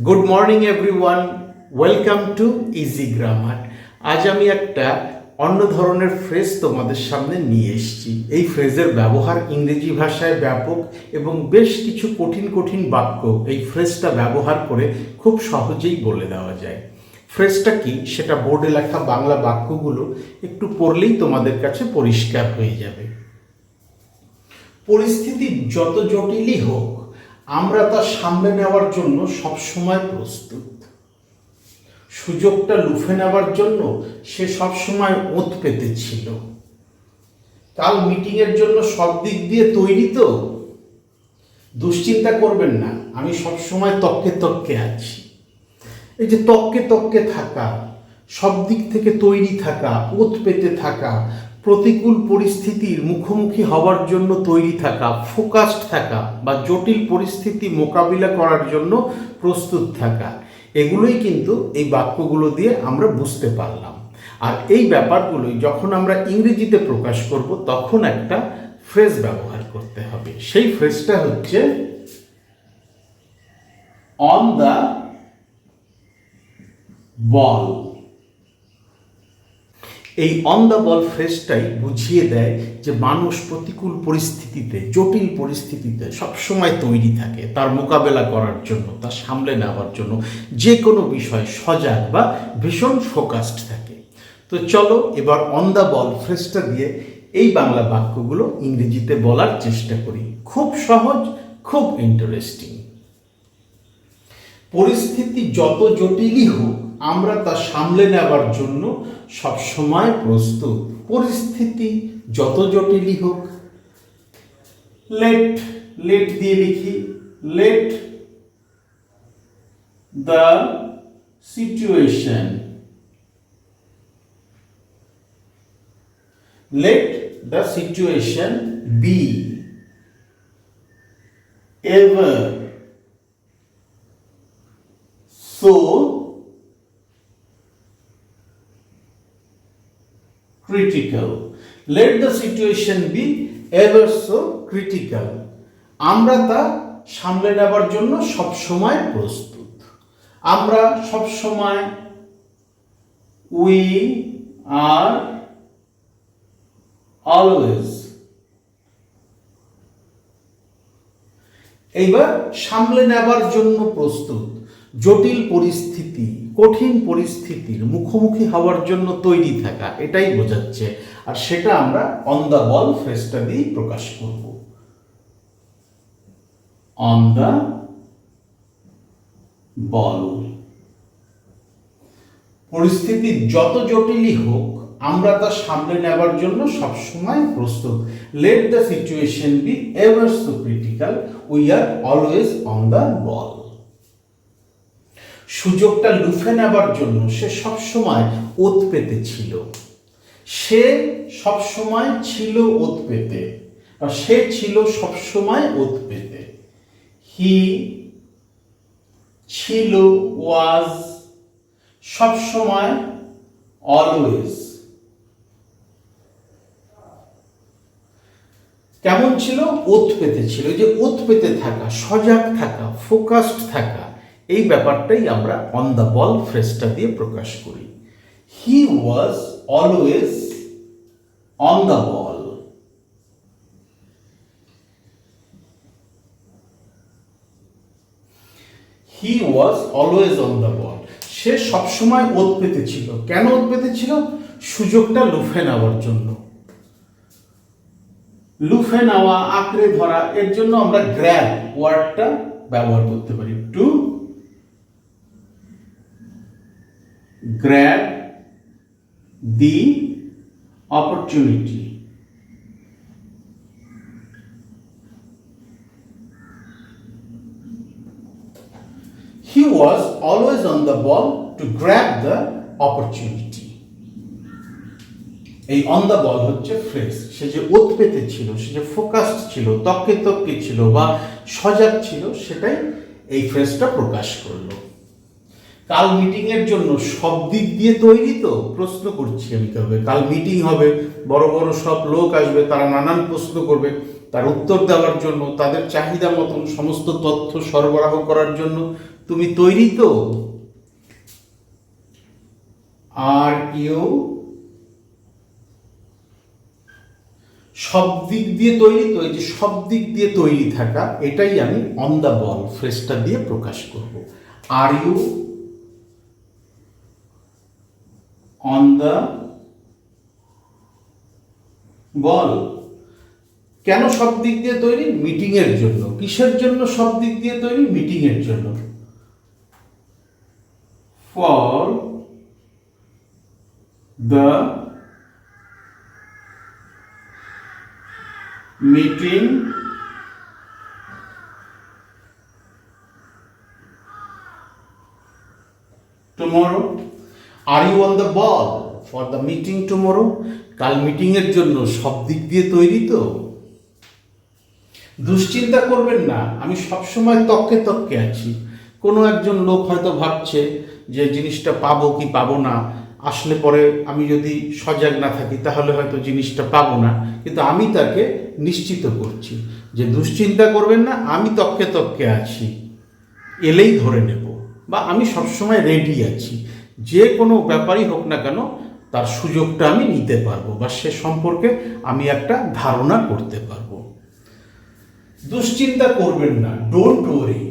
Good morning everyone, welcome to easy grammar. আজ আমি একটা অন্য ধরনের ফ্রেজ তোমাদের সামনে নিয়ে এসেছি। এই ফ্রেজের ব্যবহার ইংরেজি ভাষায় ব্যাপক এবং বেশ কিছু কঠিন কঠিন বাক্য এই ফ্রেজটা ব্যবহার করে খুব সহজেই বলে দেওয়া যায়। ফ্রেজটা কি সেটা বোর্ডে লেখা বাংলা বাক্যগুলো একটু পড়লেই তোমাদের কাছে পরিষ্কার হয়ে যাবে। পরিস্থিতি যত জটিলই হোক, আমরা তা সামলে নেওয়ার জন্য সবসময় প্রস্তুত। সুযোগটা লুফে নেওয়ার জন্য সে সবসময় ওঁত পেতে ছিল। কাল মিটিংয়ের জন্য সব দিক দিয়ে তৈরি তো? দুশ্চিন্তা করবেন না, আমি সবসময় তককে তককে আছি। এই যে তককে তককে থাকা, সব দিক থেকে তৈরি থাকা, ওঁত পেতে থাকা, প্রতিকূল পরিস্থিতির মুখোমুখি হওয়ার জন্য তৈরি থাকা, ফোকাসড থাকা বা জটিল পরিস্থিতি মোকাবিলা করার জন্য প্রস্তুত থাকা, এগুলোই কিন্তু এই বাক্যগুলো দিয়ে আমরা বুঝতে পারলাম। আর এই ব্যাপারগুলোই যখন আমরা ইংরেজিতে প্রকাশ করব তখন একটা ফ্রেজ ব্যবহার করতে হবে। সেই ফ্রেজটা হচ্ছে অন দ্য বল। এই অন দ্য বল ফ্রেজটাই বুঝিয়ে দেয় যে মানুষ প্রতিকূল পরিস্থিতিতে, জটিল পরিস্থিতিতে সবসময় তৈরি থাকে তার মোকাবেলা করার জন্য, তা সামলে নেওয়ার জন্য, যে কোনো বিষয় সজাগ বা ভীষণ ফোকাসড থাকে। তো চলো এবার অন দ্য বল ফ্রেজটা দিয়ে এই বাংলা বাক্যগুলো ইংরেজিতে বলার চেষ্টা করি। খুব সহজ, খুব ইন্টারেস্টিং। পরিস্থিতি যত জটিলই হোক, আমরা তা সামলে নেওয়ার জন্য সবসময় প্রস্তুত। পরিস্থিতি যত জটিলই হোক, লেট দিয়ে লিখি, let the situation be ever so critical. Let the situation be ever so critical. আমরা তা সামলে নেবার জন্য সবসময় প্রস্তুত। আমরা সবসময় we are always। এইবার সামলে নেবার জন্য প্রস্তুত, জটিল পরিস্থিতি, কঠিন পরিস্থিতির মুখোমুখি হওয়ার জন্য তৈরি থাকা, এটাই বোঝাচ্ছে। আর সেটা আমরা অন দ্য বল ফ্রেজটা দিয়ে প্রকাশ করব। অন দ্য বল। পরিস্থিতি যত জটিলই হোক, আমরা তা সামলে নেবার জন্য সবসময় প্রস্তুত। Let the situation be ever so critical, we are always on the ball. সুযোগটা লুফে নেবার জন্য সে সবসময় ওত পেতে ছিল। সে সবসময় ছিল ওত পেতে, বা সে ছিল সবসময় ওত পেতে। হি ছিল, ওয়াজ, সবসময়, অলওয়েজ। কেমন ছিল? ওত পেতে ছিল। যে ওত পেতে থাকা, সজাগ থাকা, ফোকাসড থাকা, এই ব্যাপারটাই আমরা অন দ্য বল ফ্রেজটা দিয়ে প্রকাশ করি। He was always on the ball. He was always on the ball. সে সবসময় ওত পেতে ছিল। কেন ওত পেতে ছিল? সুযোগটা লুফে নেওয়ার জন্য। লুফে নেওয়া, আঁকড়ে ধরা, এর জন্য আমরা গ্র্যাব ওয়ার্ডটা ব্যবহার করতে পারি। To grab the opportunity. He was always on the ball to grab the opportunity. এই অন দ্য বল হচ্ছে ফ্রেজ। সে যে ওত পেতে ছিল, সে যে ফোকাসড ছিল, তককে তককে ছিল বা সজাগ ছিল, সেটাই এই ফ্রেজটা প্রকাশ করলো। কাল মিটিংয়ের জন্য সব দিক দিয়ে তৈরি তো? প্রশ্ন করছি আমি। তবে কাল মিটিং হবে, বড় বড় সব লোক আসবে, তারা নানান প্রশ্ন করবে, তার উত্তর দেওয়ার জন্য, তাদের চাহিদা মতন সমস্ত তথ্য সরবরাহ করার জন্য তুমি তৈরি তো? আর ইউ সব দিক দিয়ে তৈরি তো? এই যে সব দিক দিয়ে তৈরি থাকা, এটাই আমি অন দ্য বল ফ্রেজটা দিয়ে প্রকাশ করব। Are you on the ball? কেন সব দিক দিয়ে তৈরি? মিটিং এর জন্য। কিসের জন্য সব দিক দিয়ে তৈরি? মিটিং এর জন্য। For the meeting tomorrow. Are you on the ball for the meeting tomorrow? কাল মিটিং এর জন্য সব দিক দিয়ে তৈরি তো? দুশ্চিন্তা করবেন না, আমি সবসময় তককে তককে আছি। কোনো একজন লোক হয়তো ভাবছে যে জিনিসটা পাবো কি পাবো না, আসলে পরে আমি যদি সজাগ না থাকি তাহলে হয়তো জিনিসটা পাবো না। কিন্তু আমি তাকে নিশ্চিত করছি যে দুশ্চিন্তা করবেন না, আমি তককে তককে আছি, এলেই ধরে নেব, বা আমি সবসময় রেডি আছি। যে কোনো ব্যাপারই হোক না কেন তার সুযোগটা আমি নিতে পারবো, বা সে সম্পর্কে আমি একটা ধারণা করতে পারবো। দুশ্চিন্তা করবেন না, ডোন্ট ওয়ারি।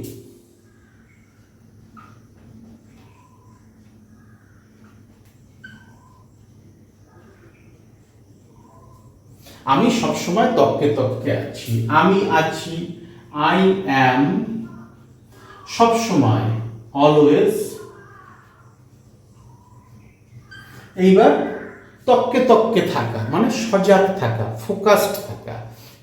আমি সবসময় তককে তককে আছি। আমি আছি, আই অ্যাম, সবসময়, অলওয়েজ। এইবার তককে তককে থাকা মানে সজাগ থাকা, ফোকাসড থাকা,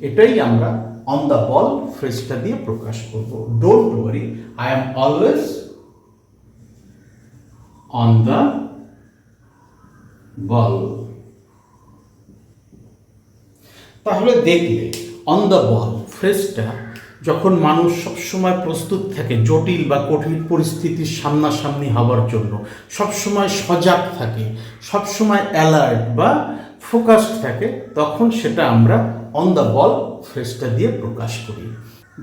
এটাই আমরা অন দ্য বল ফ্রেজটা দিয়ে প্রকাশ করব। Don't worry, I am always on the বল। তাহলে দেখলে অন দ্য বল ফ্রেজটা যখন মানুষ সবসময় প্রস্তুত থাকে জটিল বা কঠিন পরিস্থিতির সামনাসামনি হওয়ার জন্য, সবসময় সজাগ থাকে, সবসময় অ্যালার্ট বা ফোকাসড থাকে, তখন সেটা আমরা অন দ্য বল ফ্রেজটা দিয়ে প্রকাশ করি।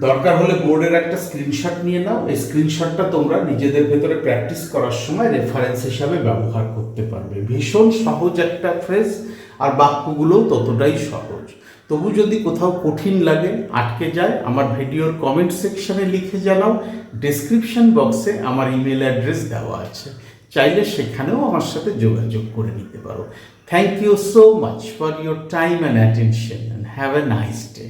দরকার হলে বোর্ডের একটা স্ক্রিনশট নিয়ে নাও। এই স্ক্রিনশটটা তোমরা নিজেদের ভেতরে প্র্যাকটিস করার সময় রেফারেন্স হিসাবে ব্যবহার করতে পারবে। ভীষণ সহজ একটা ফ্রেজ, আর বাক্যগুলোও ততটাই সহজ। তবু যদি কোথাও কঠিন লাগে, আটকে যায়, আমার ভিডিওর কমেন্ট সেকশনে লিখে জানাও। ডেসক্রিপশন বক্সে আমার ইমেল অ্যাড্রেস দেওয়া আছে, চাইলে সেখানেও আমার সাথে যোগাযোগ করে নিতে পারো। Thank you so much for your time and attention, and have a nice day.